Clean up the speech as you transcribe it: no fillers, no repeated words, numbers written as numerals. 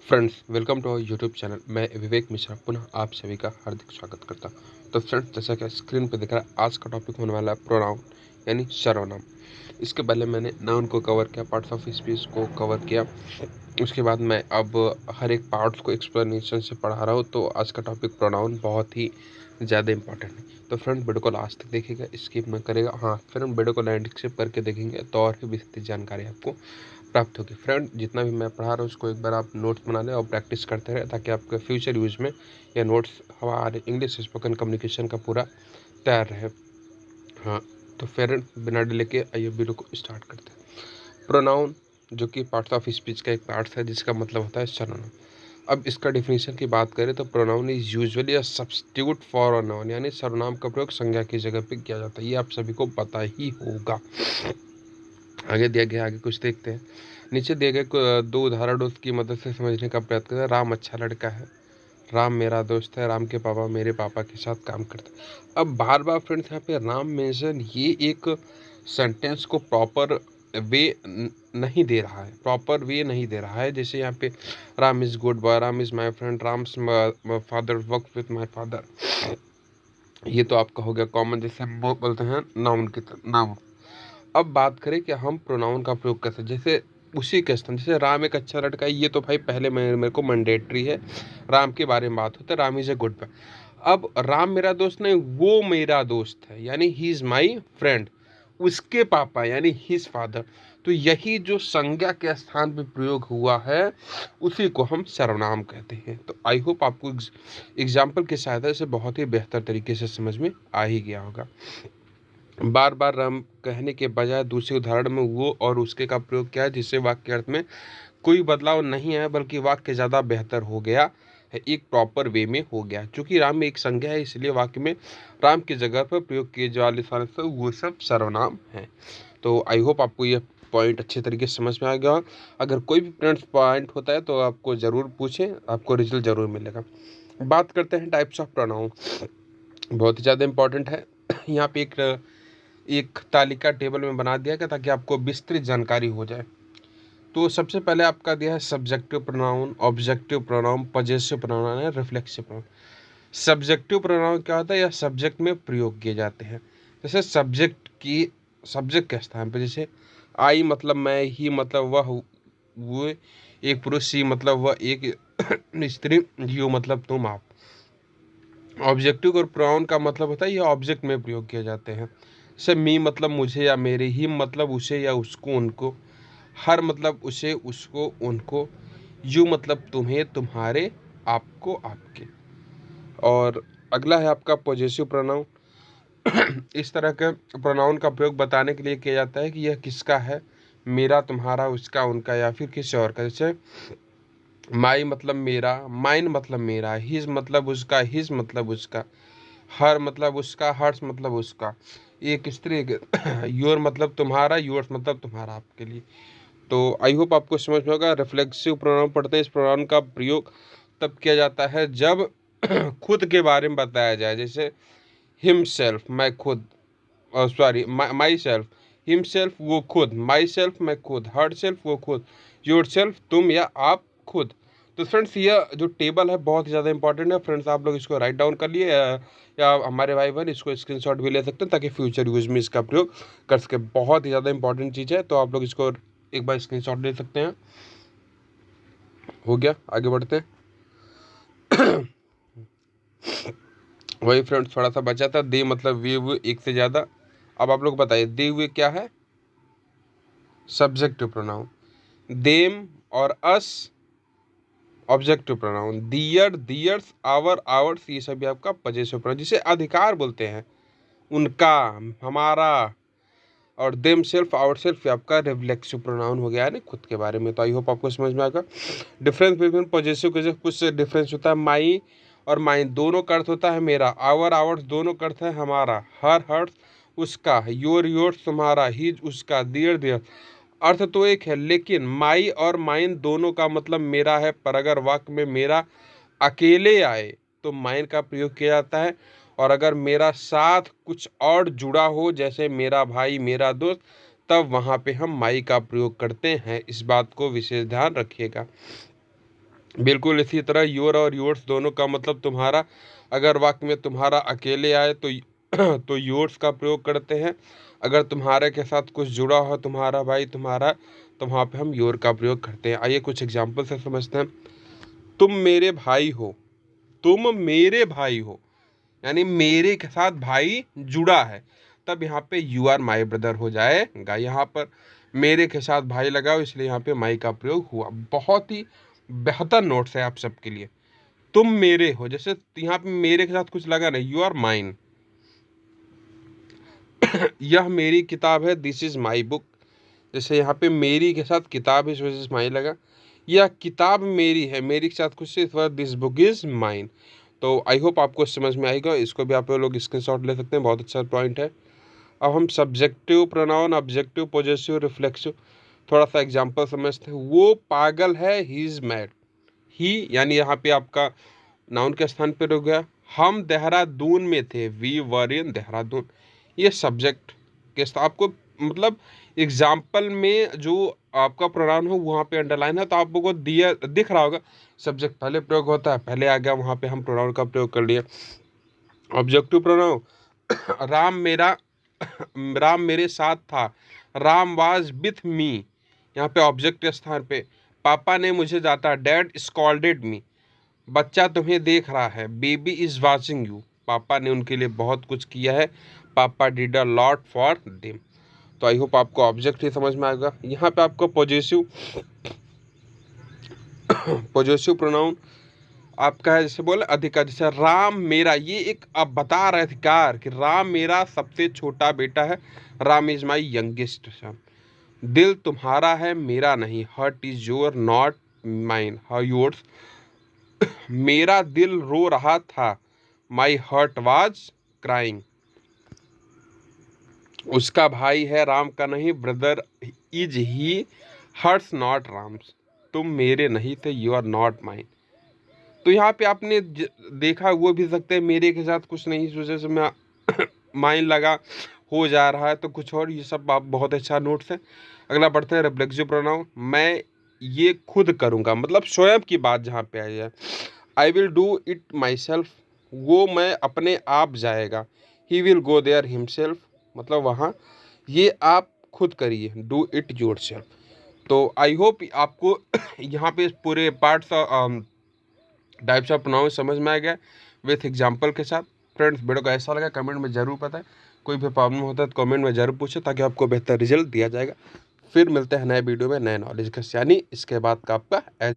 Friends, welcome to our YouTube channel. मैं विवेक मिश्रा पुनः आप सभी का हार्दिक स्वागत करता हूं। तो फ्रेंड्स, जैसा कि स्क्रीन पर दिख रहा है, आज का टॉपिक होने वाला है प्रोनाउन यानी सर्वनाम। इसके पहले मैंने नाउन को कवर किया, पार्ट्स ऑफ स्पीच को कवर किया। उसके बाद मैं अब हर एक पार्ट्स को एक्सप्लेनेशन से पढ़ा रहा हूँ। तो आज का टॉपिक प्रोनाउन बहुत ही ज़्यादा इंपॉर्टेंट है। तो फ्रेंड, वीडियो को लास्ट तक देखिएगा, स्किप ना करेगा। हाँ फ्रेंड, वीडियो को लैंडस्केप करके देखेंगे तो और भी विस्तृत जानकारी आपको प्राप्त होगी। फ्रेंड, जितना भी मैं पढ़ा रहा हूँ उसको एक बार आप नोट्स बना लें और प्रैक्टिस करते रहें, ताकि आपके फ्यूचर यूज में यह नोट्स हमारे इंग्लिश स्पोकन कम्युनिकेशन का पूरा तैयार रहे। हाँ, तो फ्रेंड, बिना डिले के आइए वीडियो को स्टार्ट करते हैं। प्रोनाउन, जो कि पार्ट्स ऑफ स्पीच का एक पार्ट है, जिसका मतलब होता है सर्वनाम। अब इसका डिफिनीशन की बात करें तो pronoun is usually a substitute for a noun, यानी सर्वनाम का प्रयोग संज्ञा की जगह पे किया जाता है। ये आप सभी को पता ही होगा। आगे दिया गया, आगे कुछ देखते हैं। नीचे दिए गए दो उदाहरणों की मदद से समझने का प्रयत्न करें। राम अच्छा लड़का है, राम मेरा दोस्त है, राम के पापा मेरे पापा के साथ काम करते हैं। अब बार बार फ्रेंड्स यहाँ पे राम मेंशन, ये एक सेंटेंस को प्रॉपर वे नहीं दे रहा है, प्रॉपर वे नहीं दे रहा है। जैसे यहाँ पे Ram is good boy, Ram is my friend, Ram father work with my father, ये तो आपका हो गया कॉमन, जैसे हम वो बोलते हैं नाउन की तरह नाउन। अब बात करें कि हम प्रोनाउन का प्रयोग कैसे, जैसे उसी के स्थान, जैसे राम एक अच्छा लड़का है, ये तो भाई पहले मेरे को मैंडेटरी है। राम के बारे में बात होता है, Ram is a good boy. अब राम मेरा दोस्त नहीं, वो मेरा दोस्त है, यानी ही इज माई फ्रेंड। उसके पापा यानी हिज फादर। तो यही जो संज्ञा के स्थान पे प्रयोग हुआ है, उसी को हम सर्वनाम कहते हैं। तो आई होप आपको एग्जाम्पल की सहायता से बहुत ही बेहतर तरीके से समझ में आ ही गया होगा। बार बार राम कहने के बजाय दूसरे उदाहरण में वो और उसके का प्रयोग किया है, जिससे वाक्य अर्थ में कोई बदलाव नहीं है, बल्कि वाक्य ज़्यादा बेहतर हो गया है, एक प्रॉपर वे में हो गया। क्योंकि राम में एक संज्ञा है, इसलिए वाक्य में राम की जगह पर प्रयोग किए जाने वाले सारे से वो सब सर्वनाम हैं। तो आई होप आपको ये पॉइंट अच्छे तरीके से समझ में आ गया। अगर कोई भी फ्रेंड्स पॉइंट होता है तो आपको ज़रूर पूछें, आपको रिजल्ट ज़रूर मिलेगा। बात करते हैं टाइप्स ऑफ प्रोनाउन, बहुत ही ज़्यादा इंपॉर्टेंट है। यहाँ पे एक तालिका टेबल में बना दिया गया ताकि आपको विस्तृत जानकारी हो जाए। तो सबसे पहले आपका दिया है subjective pronoun, objective pronoun, possessive pronoun है, रिफ्लेक्सिव प्रोनाउन। सब्जेक्टिव प्रोनाउन क्या होता है, या सब्जेक्ट में प्रयोग किए जाते हैं। जैसे सब्जेक्ट के स्थान पे, जैसे आई मतलब मैं, ही मतलब वह वो एक पुरुष, सी मतलब वह एक स्त्री, यू मतलब तुम आप। ऑब्जेक्टिव और प्रोनाउन का मतलब होता है ये ऑब्जेक्ट में प्रयोग किए जाते हैं। जैसे मी मतलब मुझे या मेरे, ही मतलब उसे या उसको उनको, हर मतलब उसे उसको उनको, यू मतलब तुम्हें तुम्हारे, आपको आपके। और अगला है आपका पॉजेसिव प्रोनाउन। इस तरह के प्रोनाउन का प्रयोग बताने के लिए किया जाता है कि यह किसका है, मेरा, तुम्हारा, उसका, उनका, या फिर किसी और का। जैसे माई मतलब मेरा, माइन मतलब मेरा, हिज मतलब उसका, हिज मतलब उसका, हर मतलब उसका, हर्ष मतलब उसका, एक स्त्री योर मतलब तुम्हारा, योर्स मतलब तुम्हारा, आपके लिए। तो आई होप आपको समझ में होगा। रिफ्लेक्सिव प्रोनाउन पढ़ते हैं, इस प्रोनाउन का प्रयोग तब किया जाता है जब खुद के बारे में बताया जाए। जैसे हिमसेल्फ मैं खुद, सॉरी माई सेल्फ, हिमसेल्फ वो खुद, माई सेल्फ मैं खुद, हर सेल्फ वो खुद, योर सेल्फ तुम या आप खुद। तो फ्रेंड्स, ये जो टेबल है बहुत ही ज़्यादा इंपॉर्टेंट है। फ्रेंड्स, आप लोग इसको राइट डाउन कर लिए, या हमारे भाई बहन इसको स्क्रीनशॉट भी ले सकते हैं, ताकि फ्यूचर यूज में इसका प्रयोग कर सके। बहुत ही ज़्यादा इंपॉर्टेंट चीज़ है, तो आप लोग इसको एक बार स्क्रीनशॉट ले सकते हैं। हो गया, आगे बढ़ते हैं। वही फ्रेंड्स, थोड़ा सा बचा था। दे मतलब वे वो, एक से ज़्यादा। अब आप लोग बताइए, दे हुए क्या है, सब्जेक्टिव प्रोनाउन। देम और us objective pronoun. Their, theirs, our, ours, ये सभी आपका पजेसिव प्रोनाउन। जिसे अधिकार बोलते हैं, उनका, हमारा। और देम सेल्फ, आवर सेल्फ, आपका रिफ्लेक्सिव प्रोनाउन हो गया है ना, खुद के बारे में। तो आई होप आपको समझ में आएगा। डिफरेंस बिटवीन पॉजिटिव के कुछ डिफरेंस होता है। माई और माइन दोनों का अर्थ होता है मेरा, आवर आवर्स दोनों का अर्थ है हमारा, हर हर्ष उसका, योर योर्स तुम्हारा, हिज उसका, दियर दियर। अर्थ तो एक है, लेकिन माई और माइन दोनों का मतलब मेरा है। पर अगर वाक्य में मेरा अकेले आए तो माइन का प्रयोग किया जाता है, और अगर मेरा साथ कुछ और जुड़ा हो, जैसे मेरा भाई, मेरा दोस्त, तब वहाँ पे हम माई का प्रयोग करते हैं। इस बात को विशेष ध्यान रखिएगा। बिल्कुल इसी तरह योर और योर्स दोनों का मतलब तुम्हारा। अगर वाक्य में तुम्हारा अकेले आए तो तो योर्स का प्रयोग करते हैं। अगर तुम्हारे के साथ कुछ जुड़ा हो, तुम्हारा भाई, तुम्हारा, तो वहाँ पे हम योर का प्रयोग करते हैं। आइए कुछ एग्जाम्पल से समझते हैं। तुम मेरे भाई हो, तुम मेरे भाई हो, यानी मेरे के साथ भाई जुड़ा है, तब यहाँ पे यू आर माई ब्रदर हो जाएगा। यहाँ पर मेरे के साथ भाई लगाओ, इसलिए यहाँ पे माई का प्रयोग हुआ। बहुत ही बेहतर नोट्स है आप सबके लिए। तुम मेरे हो, जैसे यहाँ पे मेरे के साथ कुछ लगा नहीं, यू आर माइन। यह मेरी किताब है, दिस इज माई बुक। जैसे यहाँ पे मेरी के साथ किताब है, इस वजह से माई लगा। यह किताब मेरी है, मेरी के साथ कुछ से, इस वजह दिस बुक इज माइन। तो आई होप आपको समझ में आएगा। इसको भी आप लोग स्क्रीनशॉट ले सकते हैं, बहुत अच्छा पॉइंट है। अब हम subjective pronoun, objective, possessive, reflexive थोड़ा सा एग्जांपल समझते हैं। वो पागल है, ही इज मैड। ही यानी यहाँ पे आपका नाउन के स्थान पर हो गया। हम देहरादून में थे, वी वर इन देहरादून। ये सब्जेक्ट के साथ आपको मतलब एग्जाम्पल में जो आपका प्रोनाउन हो वहाँ पे अंडरलाइन है, तो आपको दिया दिख रहा होगा। सब्जेक्ट पहले प्रयोग होता है, पहले आ गया, वहाँ पे हम प्रोनाउन का प्रयोग कर लिया। ऑब्जेक्टिव प्रोनाउन, राम मेरे साथ था, राम वाज विथ मी। यहाँ पे ऑब्जेक्ट के स्थान पे पापा ने मुझे जाता, डैड स्कॉल्डेड मी। बच्चा तुम्हें देख रहा है, बेबी इज वाचिंग यू। पापा ने उनके लिए बहुत कुछ किया है, पापा did a lot for them. तो आई होप आपको ऑब्जेक्ट ही समझ में आएगा। यहाँ पे आपको पॉजेसिव प्रोनाउन आपका है, जैसे बोले अधिकार। जैसे राम मेरा, ये एक आप बता रहे अधिकार कि राम मेरा सबसे छोटा बेटा है, Ram is my youngest son. दिल तुम्हारा है, मेरा नहीं, heart is your not mine, how yours. मेरा दिल रो रहा था, माई हर्ट वाज क्राइंग। उसका भाई है, राम का नहीं, brother is he, hearts not Ram's. तुम मेरे नहीं थे, यू आर नॉट माइन। तो यहाँ पे आपने देखा, वो भी सकते हैं मेरे के साथ कुछ नहीं, इस वजह से मैं माइन लगा हो जा रहा है, तो कुछ और। ये सब आप बहुत अच्छा नोट्स है। अगला बढ़ते हैं रिफ्लेक्सिव प्रोनाउन। मैं ये खुद करूँगा, मतलब स्वयं की बात जहाँ पे आई है। I will do it myself, वो मैं अपने आप जाएगा। He will go there himself, मतलब वहाँ, ये आप खुद करिए, डू इट योर सेल्फ। तो आई होप आपको यहाँ पे पूरे पार्ट्स टाइप्स ऑफ प्रोनाउन समझ में आ गया विथ एग्जाम्पल के साथ। फ्रेंड्स, वीडियो को ऐसा लगा कमेंट में ज़रूर बताएं। कोई भी प्रॉब्लम होता है तो कमेंट में ज़रूर पूछें, ताकि आपको बेहतर रिजल्ट दिया जाएगा। फिर मिलते हैं नए वीडियो में नए नॉलेज के साथ, यानी इसके बाद का आपका